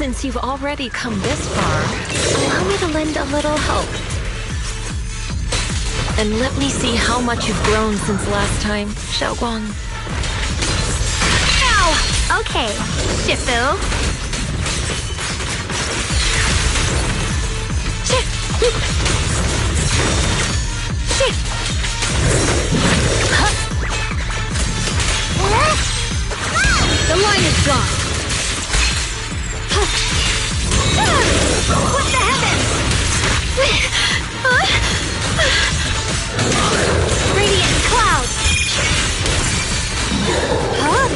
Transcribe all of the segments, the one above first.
Since you've already come this far, allow me to lend a little help. And let me see how much you've grown since last time, Xiaoguang. Ow! Okay, Shifu. The line is gone. What the heavens? Radiant clouds. Huh?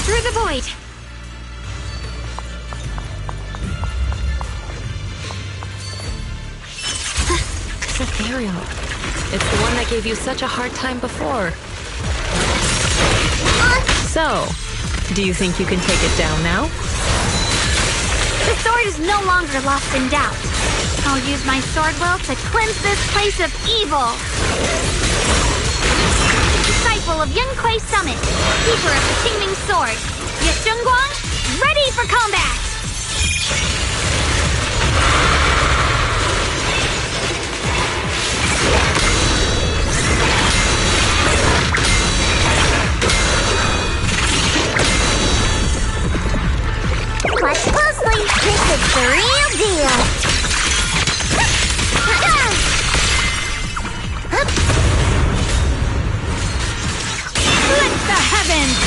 Through the void! It's ethereal. It's the one that gave you such a hard time before. So, do you think you can take it down now? The sword is no longer lost in doubt. I'll use my sword will to cleanse this place of evil. Disciple of Yunquei Summit, keeper of the Qingming Sword, Yashengguang, ready for combat! Watch closely. This is the real deal. Split the heavens!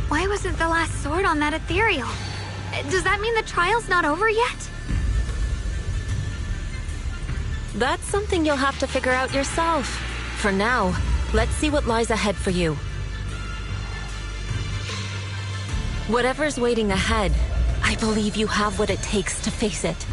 Why wasn't the last sword on that ethereal? Does that mean the trial's not over yet? That's something you'll have to figure out yourself. For now, let's see what lies ahead for you. Whatever's waiting ahead, I believe you have what it takes to face it.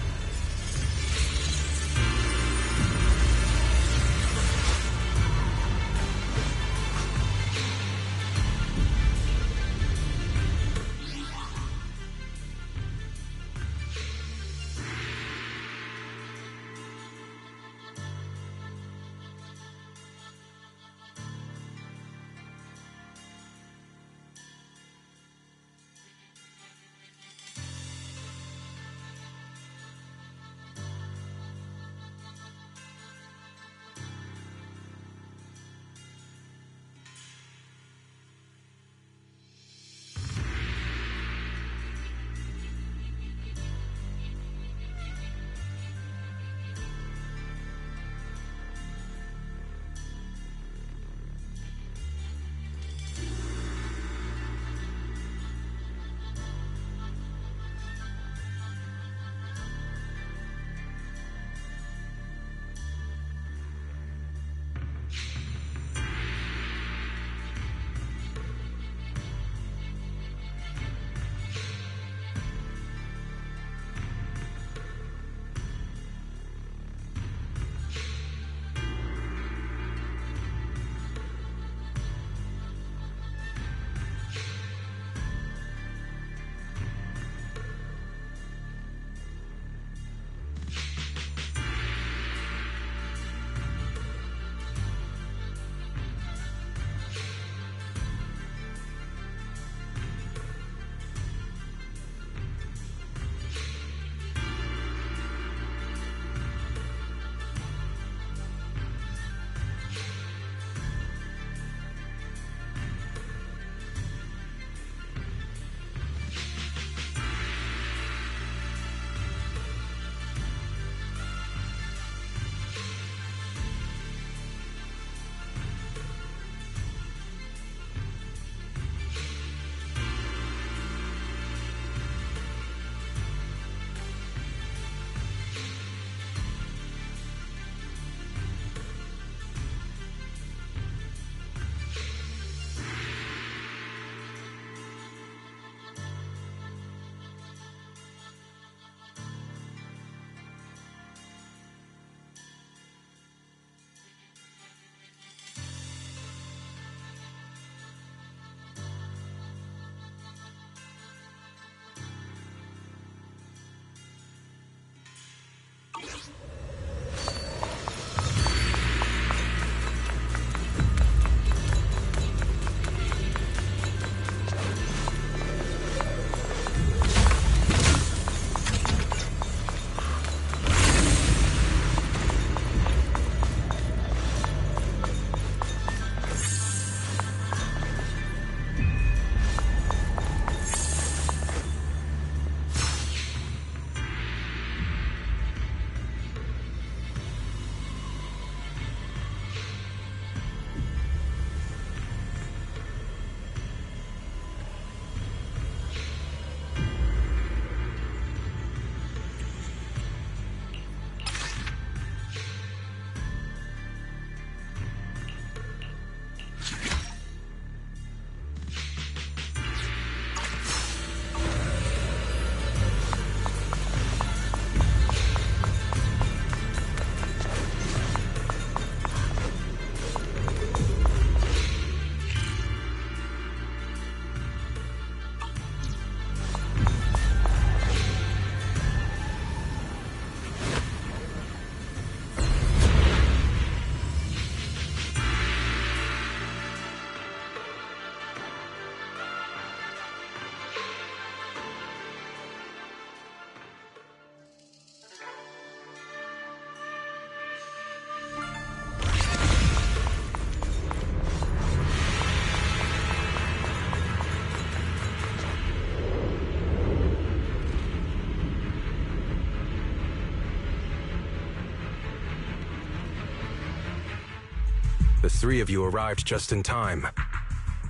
The three of you arrived just in time.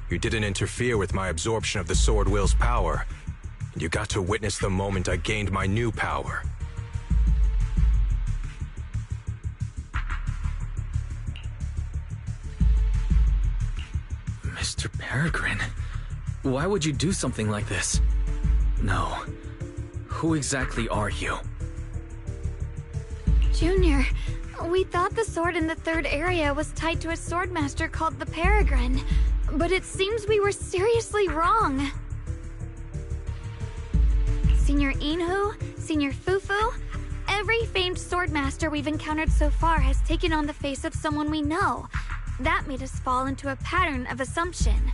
You didn't interfere with my absorption of the sword will's power, and you got to witness the moment I gained my new power. Mr. Peregrine, why would you do something like this? No. Who exactly are you? Junior, we thought the sword in the third area was tied to a swordmaster called the Peregrine, but it seems we were seriously wrong. Senior Inhu, Senior Fufu, every famed swordmaster we've encountered so far has taken on the face of someone we know. That made us fall into a pattern of assumption.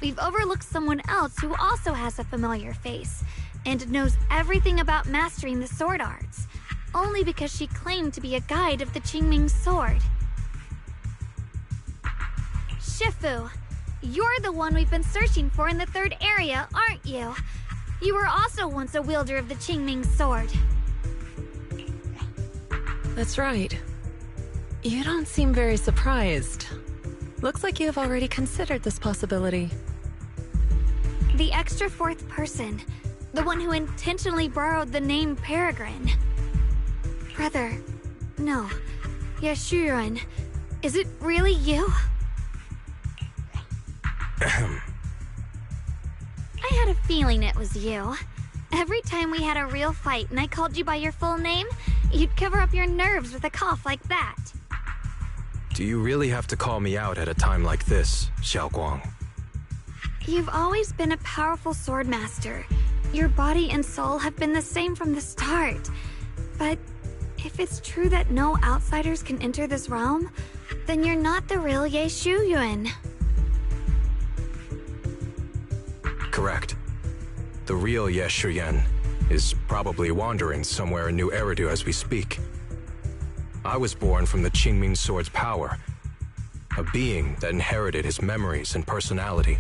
We've overlooked someone else who also has a familiar face, and knows everything about mastering the sword arts, only because she claimed to be a guide of the Qingming sword. Shifu, you're the one we've been searching for in the third area, aren't you? You were also once a wielder of the Qingming sword. That's right. You don't seem very surprised. Looks like you have already considered this possibility. The extra fourth person, the one who intentionally borrowed the name Peregrine. Brother, no, Yashuren, is it really you? I had a feeling it was you. Every time we had a real fight and I called you by your full name, you'd cover up your nerves with a cough like that. Do you really have to call me out at a time like this, Xiaoguang? You've always been a powerful swordmaster. Your body and soul have been the same from the start. But if it's true that no outsiders can enter this realm, then you're not the real Ye Shuyuan. Correct. The real Ye Shuyuan is probably wandering somewhere in New Eridu as we speak. I was born from the Qingming sword's power, a being that inherited his memories and personality.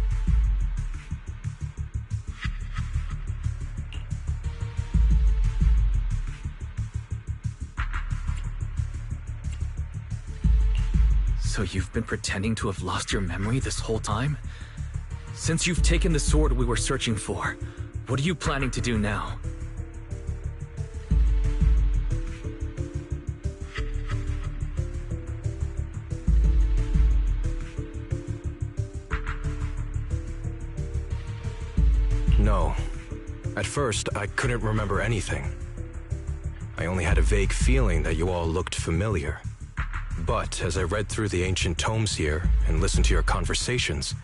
So you've been pretending to have lost your memory this whole time? Since you've taken the sword we were searching for, what are you planning to do now? No. At first, I couldn't remember anything. I only had a vague feeling that you all looked familiar. But as I read through the ancient tomes here and listened to your conversations,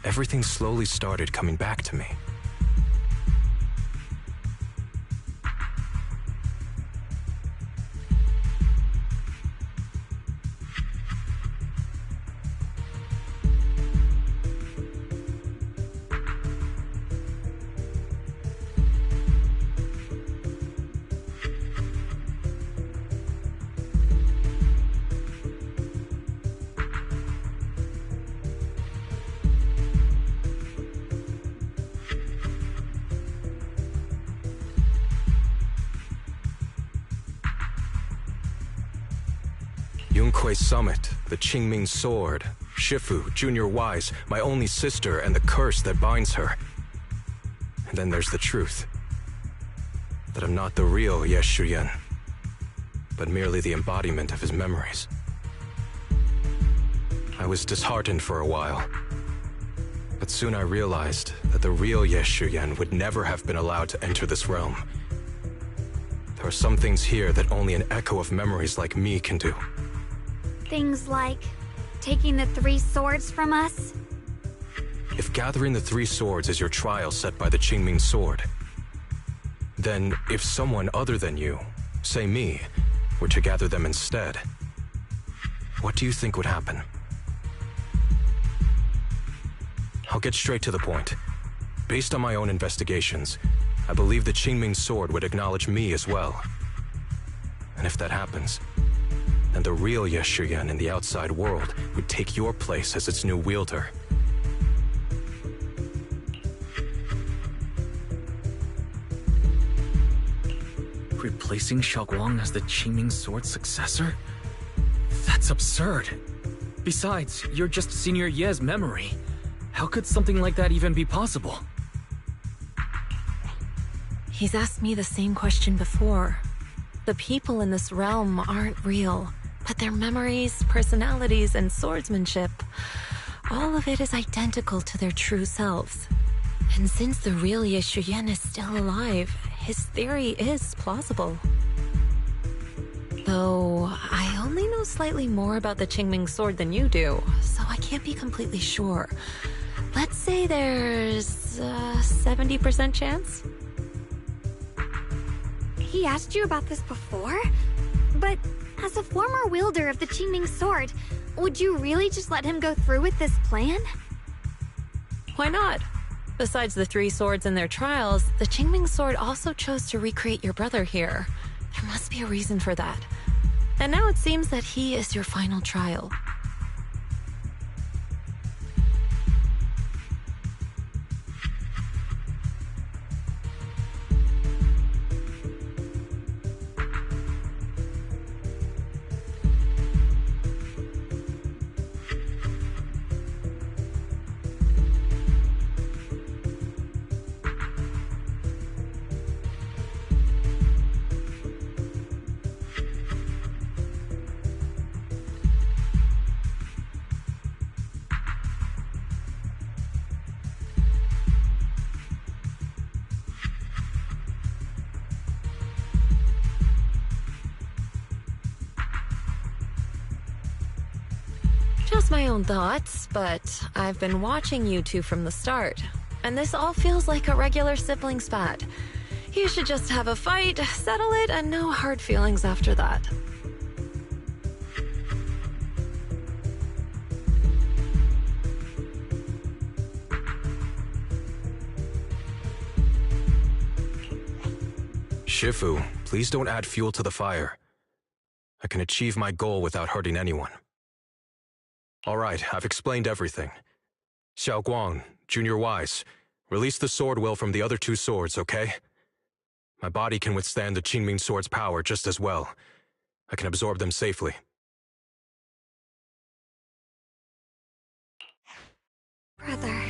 everything slowly started coming back to me. Yunque's summit, the Qingming sword, Shifu, Junior Wise, my only sister, and the curse that binds her. And then there's the truth. That I'm not the real Ye Shuyuan, but merely the embodiment of his memories. I was disheartened for a while, but soon I realized that the real Ye Shuyuan would never have been allowed to enter this realm. There are some things here that only an echo of memories like me can do. Things like taking the 3 swords from us? If gathering the 3 swords is your trial set by the Qingming sword, Then, if someone other than you, say me, were to gather them instead, what do you think would happen? I'll get straight to the point. Based on my own investigations, I believe the Qingming sword would acknowledge me as well. And if that happens, then the real Yeshuyan in the outside world would take your place as its new wielder. Replacing Xiaoguang as the Qingming sword's successor? That's absurd. Besides, you're just Senior Ye's memory. How could something like that even be possible? He's asked me the same question before. The people in this realm aren't real, but their memories, personalities, and swordsmanship, all of it is identical to their true selves. And since the real Yeshuyan is still alive, his theory is plausible. Though, I only know slightly more about the Qingming sword than you do, so I can't be completely sure. Let's say there's a 70% chance? He asked you about this before? But as a former wielder of the Qingming sword, would you really just let him go through with this plan? Why not? Besides the 3 swords in their trials, the Qingming sword also chose to recreate your brother here. There must be a reason for that. And now it seems that he is your final trial. Just my own thoughts, but I've been watching you two from the start, and this all feels like a regular sibling spat. You should just have a fight, settle it, and no hard feelings after that. Shifu, please don't add fuel to the fire. I can achieve my goal without hurting anyone. All right, I've explained everything. Xiao Guang, Junior Wise, release the sword will from the other 2 swords, okay? My body can withstand the Qingming sword's power just as well. I can absorb them safely. Brother,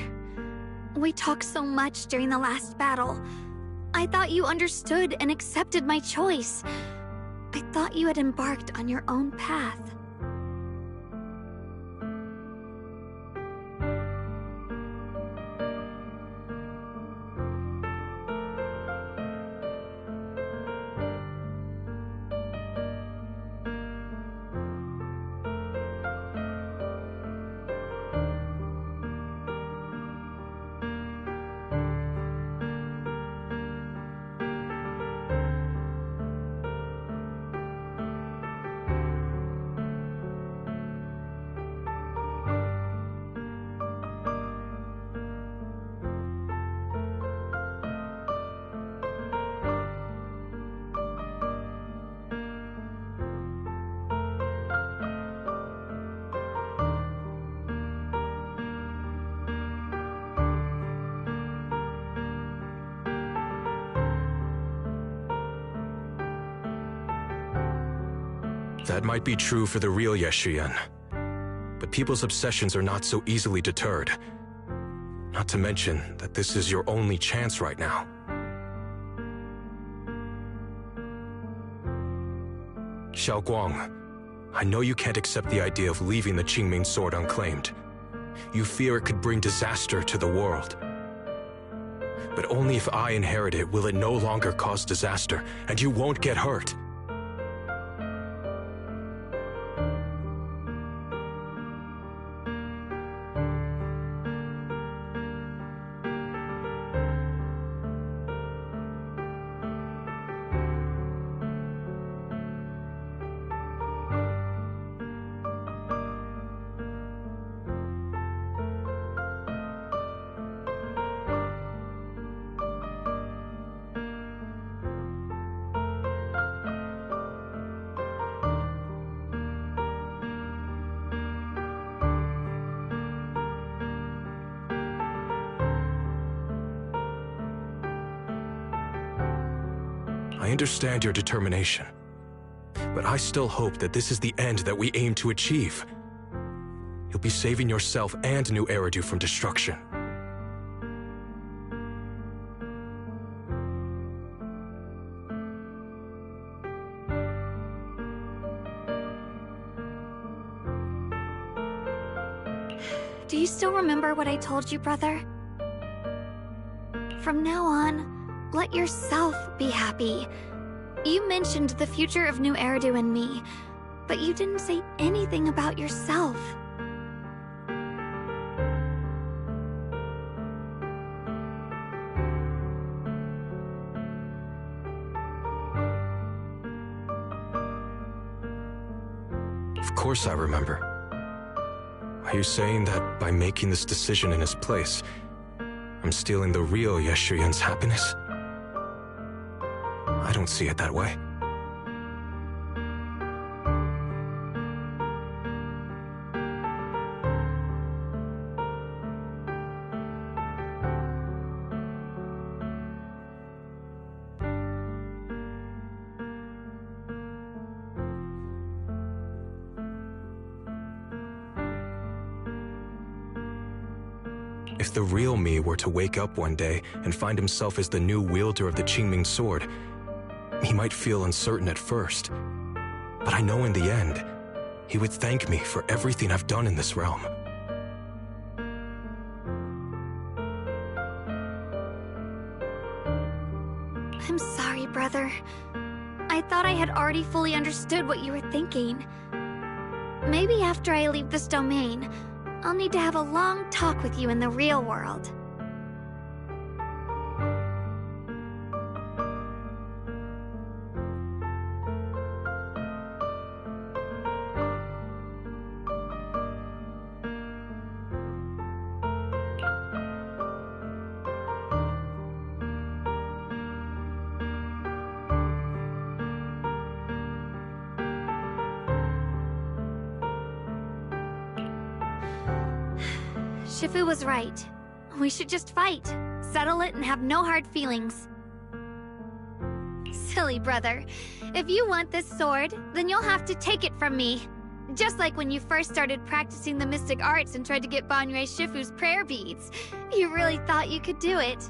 we talked so much during the last battle. I thought you understood and accepted my choice. I thought you had embarked on your own path. That might be true for the real Yeshuyan, but people's obsessions are not so easily deterred. Not to mention that this is your only chance right now. Xiao Guang, I know you can't accept the idea of leaving the Qingming sword unclaimed. You fear it could bring disaster to the world. But only if I inherit it will it no longer cause disaster, and you won't get hurt. I understand your determination. But I still hope that this is the end that we aim to achieve. You'll be saving yourself and New Eridu from destruction. Do you still remember what I told you, brother? From now on, let yourself be happy. You mentioned the future of New Eridu and me, but you didn't say anything about yourself. Of course I remember. Are you saying that by making this decision in his place, I'm stealing the real Yeshuyin's happiness? I don't see it that way. If the real me were to wake up one day and find himself as the new wielder of the Qingming sword, he might feel uncertain at first. But I know in the end, he would thank me for everything I've done in this realm. I'm sorry, brother. I thought I had already fully understood what you were thinking. Maybe after I leave this domain, I'll need to have a long talk with you in the real world. Shifu was right. We should just fight, settle it, and have no hard feelings. Silly brother. If you want this sword, then you'll have to take it from me. Just like when you first started practicing the mystic arts and tried to get Banrei Shifu's prayer beads. You really thought you could do it.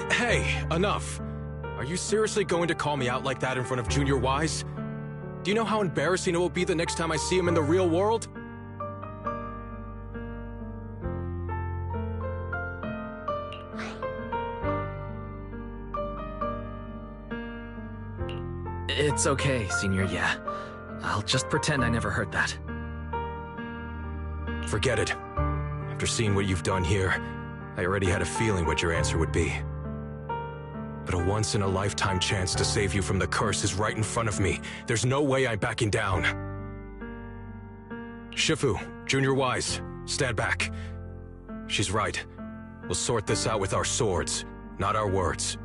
Hey, enough! Are you seriously going to call me out like that in front of Junior Wise? Do you know how embarrassing it will be the next time I see him in the real world? It's okay, Senior Ye. I'll just pretend I never heard that. Forget it. After seeing what you've done here, I already had a feeling what your answer would be. But a once-in-a-lifetime chance to save you from the curse is right in front of me. There's no way I'm backing down. Shifu, Junior Wise, stand back. She's right. We'll sort this out with our swords, not our words.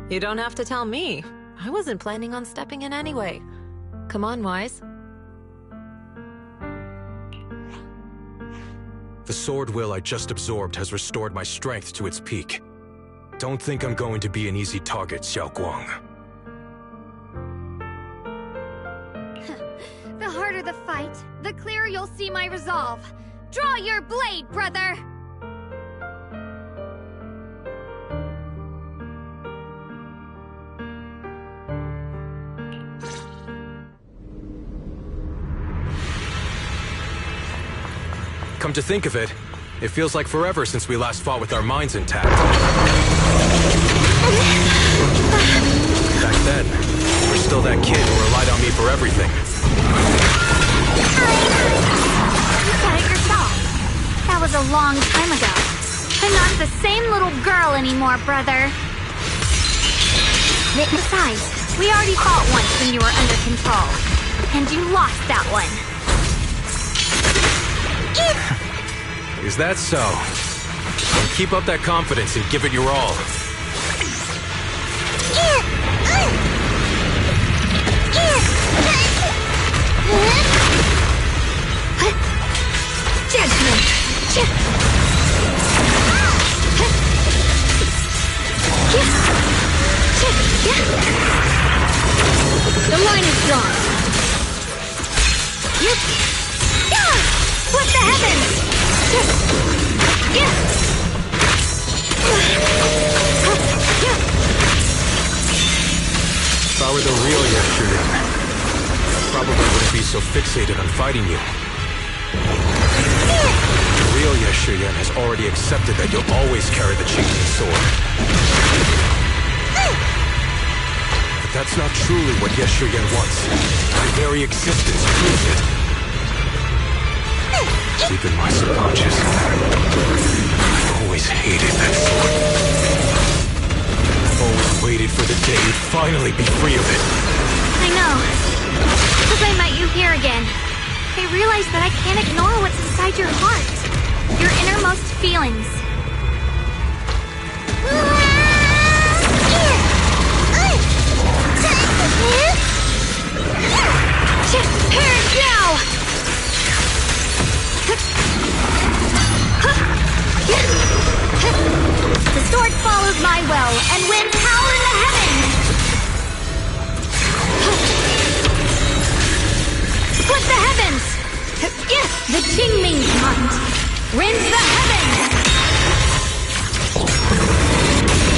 You don't have to tell me. I wasn't planning on stepping in anyway. Come on, Wise. The sword will I just absorbed has restored my strength to its peak. Don't think I'm going to be an easy target, Xiaoguang. The harder the fight, the clearer you'll see my resolve. Draw your blade, brother! Come to think of it, it feels like forever since we last fought with our minds intact. Back then, you were still that kid who relied on me for everything. You said it yourself. That was a long time ago. I'm not the same little girl anymore, brother. Besides, we already fought once when you were under control. And you lost that one. Is that so? Then keep up that confidence and give it your all. Judgment! The line is drawn. What the heavens! If I were the real Yashurin, I probably wouldn't be so fixated on fighting you. The real Yashurin has already accepted that you'll always carry the changing sword. But that's not truly what Yashurin wants. My very existence proves it. Deep in my subconscious, I've always hated that sword. I've always waited for the day you'd finally be free of it. I know. Because I met you here again, I realized that I can't ignore what's inside your heart. Your innermost feelings. Perish now! The sword follows my will and winds howl in the heavens! Split the heavens! The Qingming's might rends the heavens!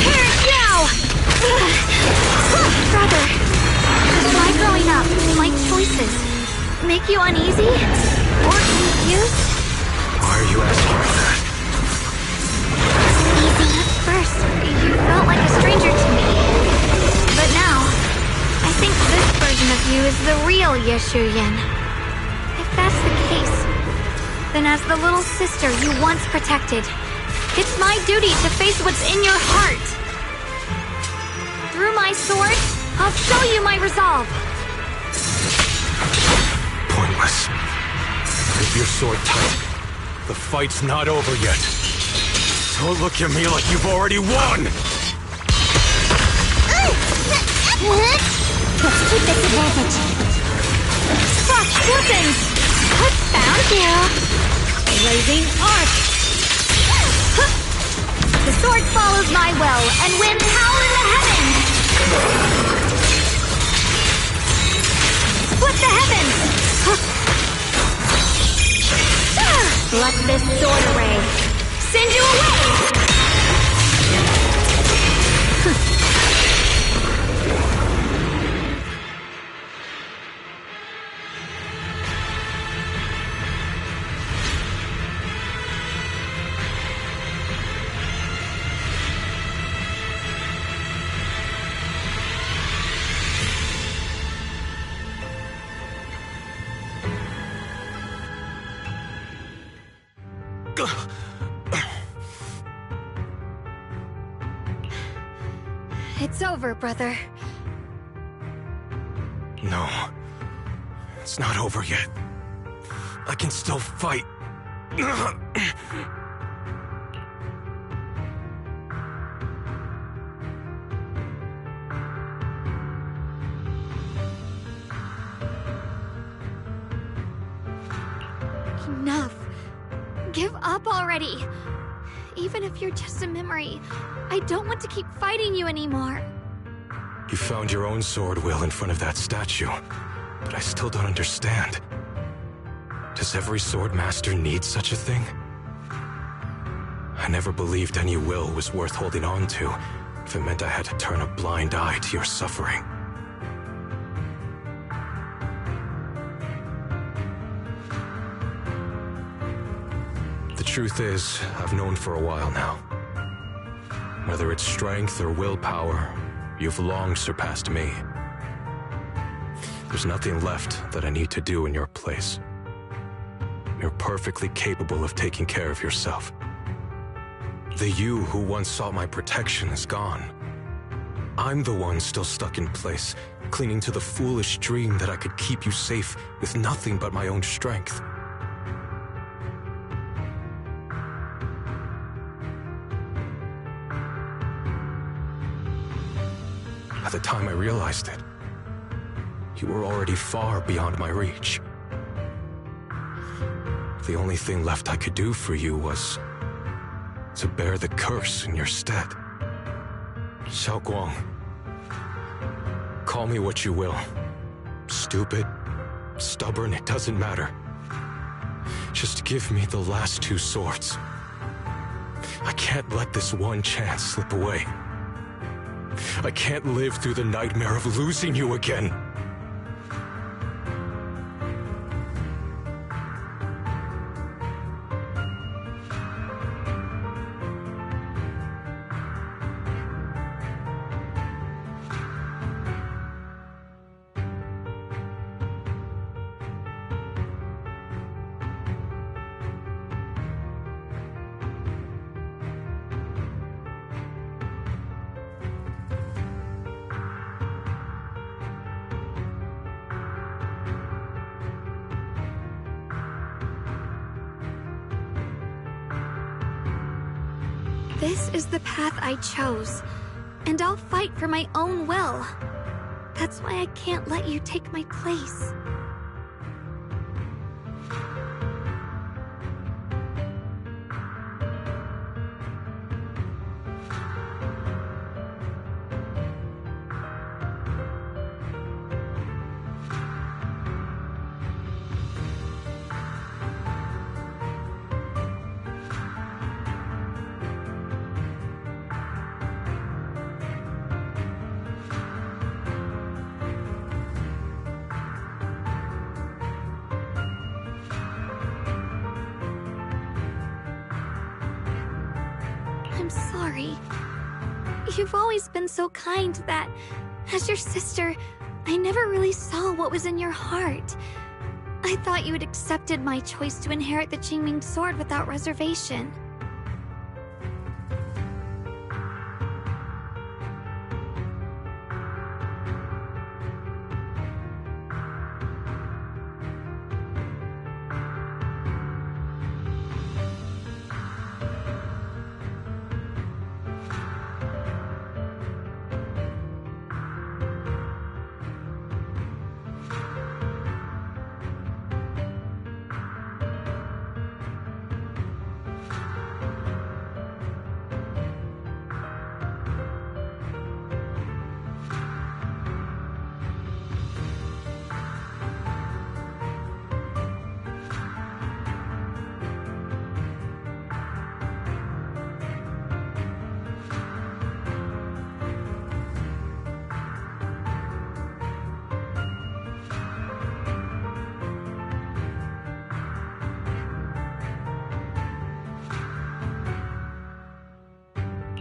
Perish now! Brother, was I growing up, my choices, make you uneasy? Or confused? Why are you asking me that? At first, you felt like a stranger to me. But now, I think this version of you is the real Yashuyan. If that's the case, then as the little sister you once protected, it's my duty to face what's in your heart. Through my sword, I'll show you my resolve. Pointless. Grip your sword tight. The fight's not over yet. Don't look at me like you've already won! Let's keep this advantage. Frost weapons! Found you! Blazing arc! The sword follows my will and winds howl in the heavens! Split the heavens! Let this sword array send you away! It's over, brother. No. It's not over yet. I can still fight. Enough. Give up already. Even if you're just a memory, I don't want to keep fighting you anymore. You found your own sword, Will, in front of that statue. But I still don't understand. Does every sword master need such a thing? I never believed any will was worth holding on to if it meant I had to turn a blind eye to your suffering. The truth is, I've known for a while now. Whether it's strength or willpower, you've long surpassed me. There's nothing left that I need to do in your place. You're perfectly capable of taking care of yourself. The you who once sought my protection is gone. I'm the one still stuck in place, clinging to the foolish dream that I could keep you safe with nothing but my own strength. By the time I realized it, you were already far beyond my reach. The only thing left I could do for you was to bear the curse in your stead. Xiaoguang, call me what you will. Stupid, stubborn, it doesn't matter. Just give me the last two swords. I can't let this one chance slip away. I can't live through the nightmare of losing you again. This is the path I chose, and I'll fight for my own will. That's why I can't let you take my place. I'm sorry. You've always been so kind that, as your sister, I never really saw what was in your heart. I thought you had accepted my choice to inherit the Qingming sword without reservation.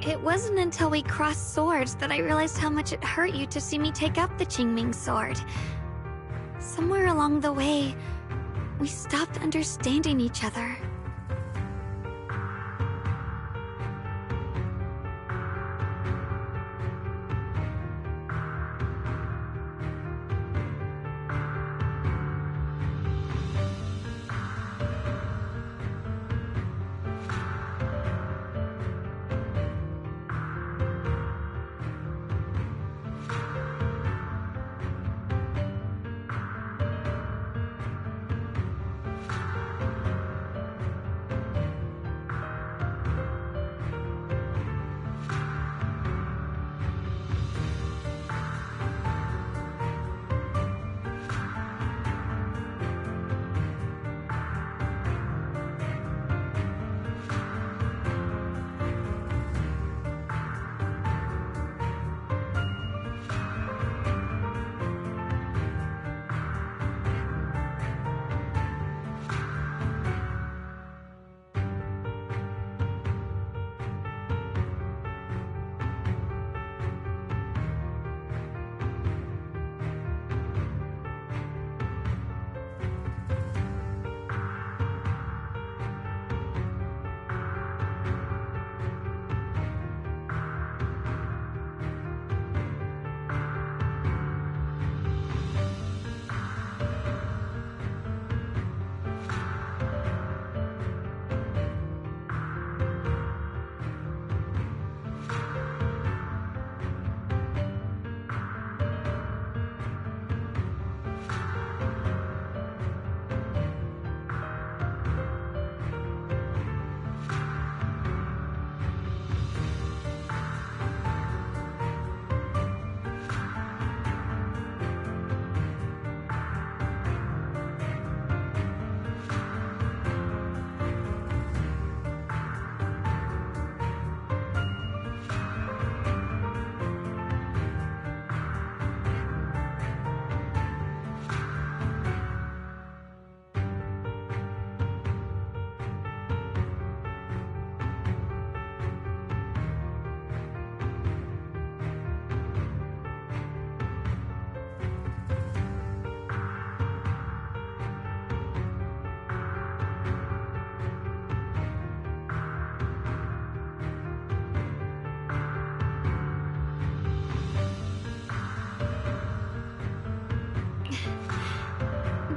It wasn't until we crossed swords that I realized how much it hurt you to see me take up the Qingming sword. Somewhere along the way, we stopped understanding each other.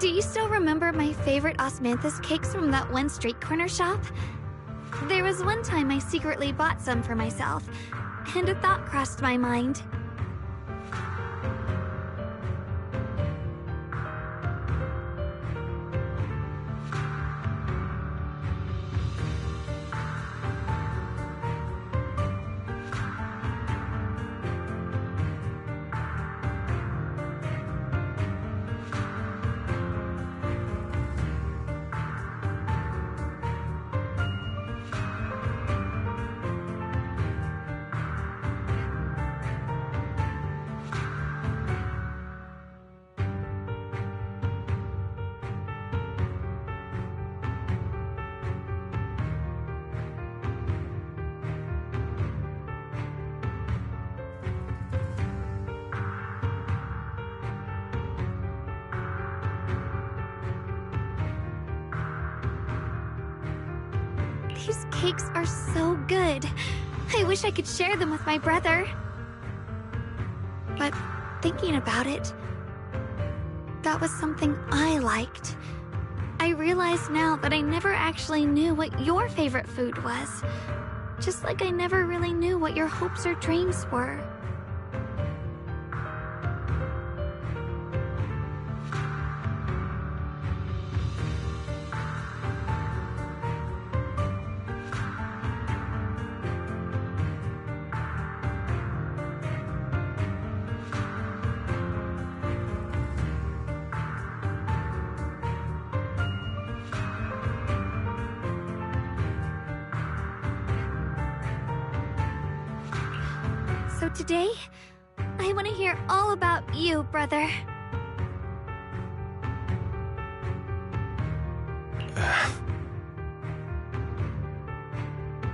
Do you still remember my favorite osmanthus cakes from that one street corner shop? There was one time I secretly bought some for myself, and a thought crossed my mind. These cakes are so good. I wish I could share them with my brother. But thinking about it, that was something I liked. I realize now that I never actually knew what your favorite food was. Just like I never really knew what your hopes or dreams were. So today, I want to hear all about you, brother.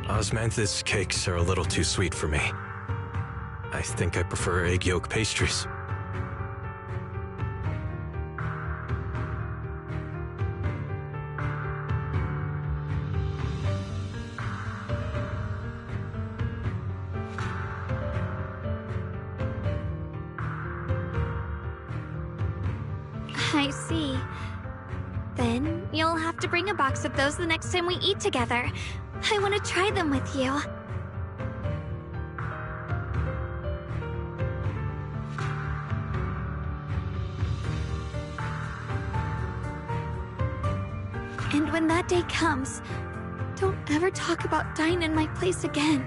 Osmanthus cakes are a little too sweet for me. I think I prefer egg yolk pastries. I see. Then you'll have to bring a box of those the next time we eat together. I want to try them with you. And when that day comes, don't ever talk about dying in my place again.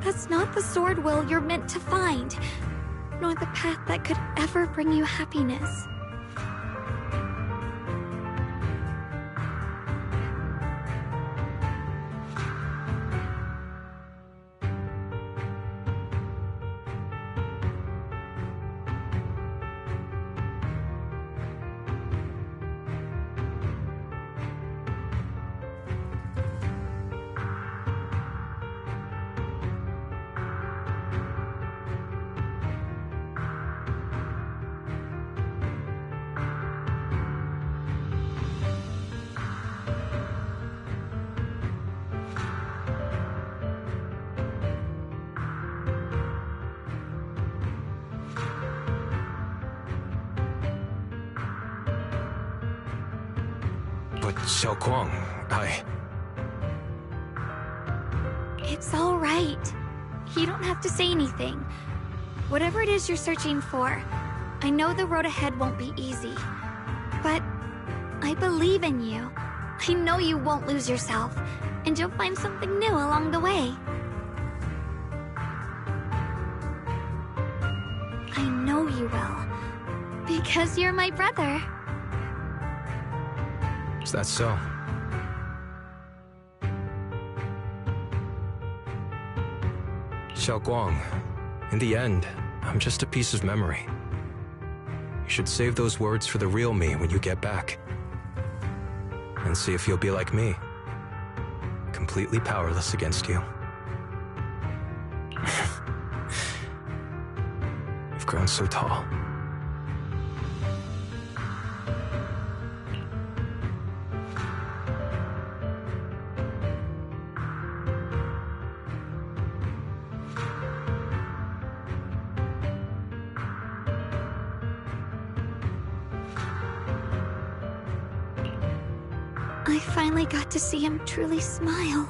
That's not the sword will you're meant to find, nor the path that could ever bring you happiness. But Xiao Guang, It's all right. You don't have to say anything. Whatever it is you're searching for, I know the road ahead won't be easy. But I believe in you. I know you won't lose yourself, and you'll find something new along the way. I know you will. Because you're my brother. is that so? Xiao Guang, in the end, I'm just a piece of memory. You should save those words for the real me when you get back. And see if you'll be like me. Completely powerless against you. You've grown so tall. I finally got to see him truly smile.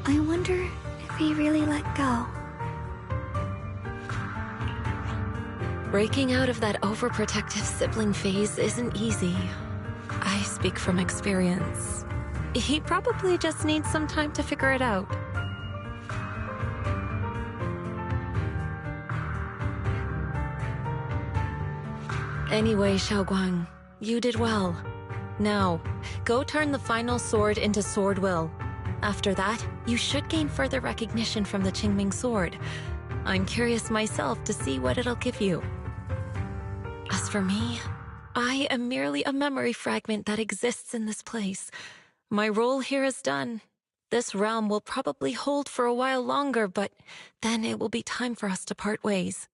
I wonder if he really let go. Breaking out of that overprotective sibling phase isn't easy. I speak from experience. He probably just needs some time to figure it out. Anyway, Xiaoguang, you did well. Now, go turn the final sword into Sword Will. After that, you should gain further recognition from the Qingming sword. I'm curious myself to see what it'll give you. As for me, I am merely a memory fragment that exists in this place. My role here is done. This realm will probably hold for a while longer, but then it will be time for us to part ways.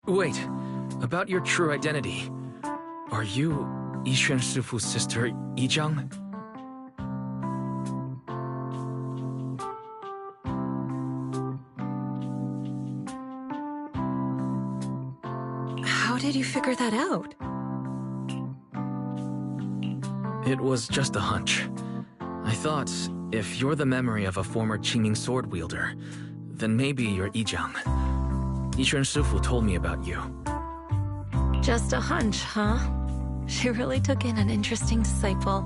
Wait, about your true identity. Are you Yixuan Shifu's sister, Yizhang? How did you figure that out? It was just a hunch. I thought, if you're the memory of a former Qingming sword wielder, then maybe you're Yizhang. Yixuan Shifu told me about you. Just a hunch, huh? She really took in an interesting disciple.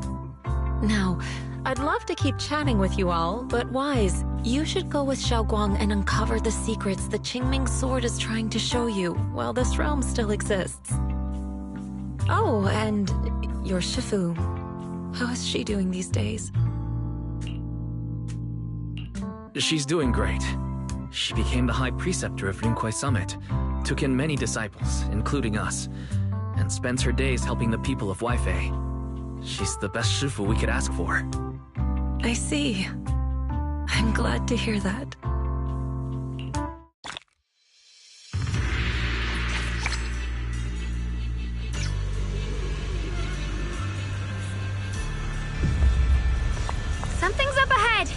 Now, I'd love to keep chatting with you all, but Wise, you should go with Xiaoguang and uncover the secrets the Qingming sword is trying to show you while this realm still exists. Oh, and your Shifu. How is she doing these days? She's doing great. She became the High Preceptor of Yunkuai Summit, took in many disciples, including us, and spends her days helping the people of Weifei. She's the best Shifu we could ask for. I see. I'm glad to hear that. Something's up ahead!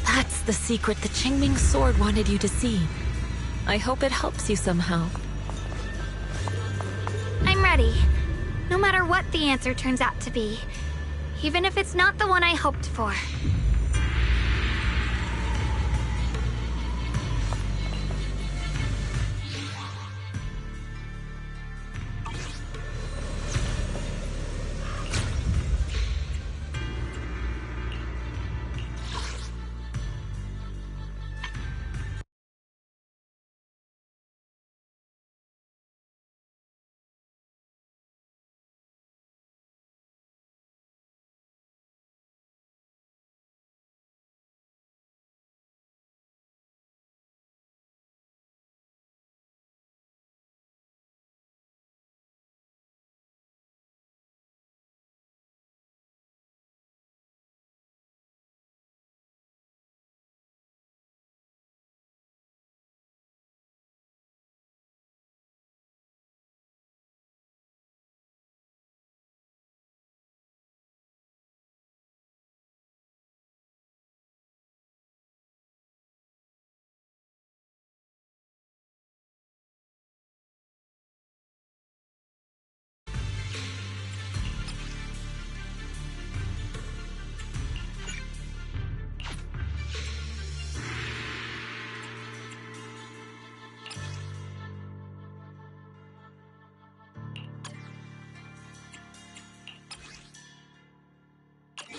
That's the secret the Qingming sword wanted you to see. I hope it helps you somehow. I'm ready. No matter what the answer turns out to be. Even if it's not the one I hoped for.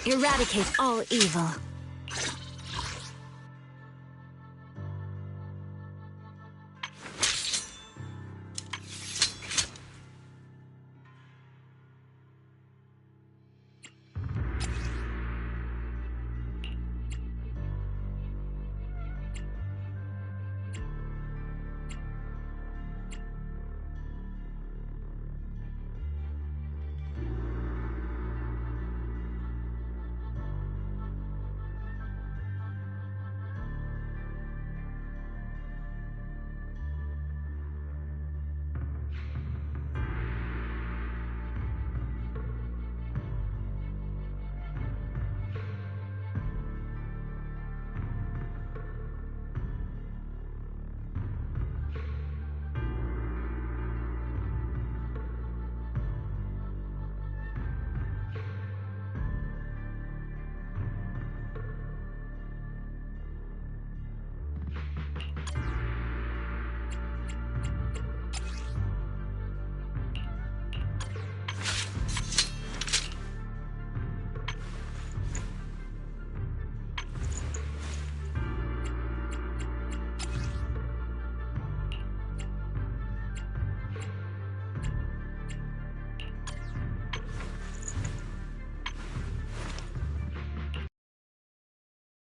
Eradicate all evil.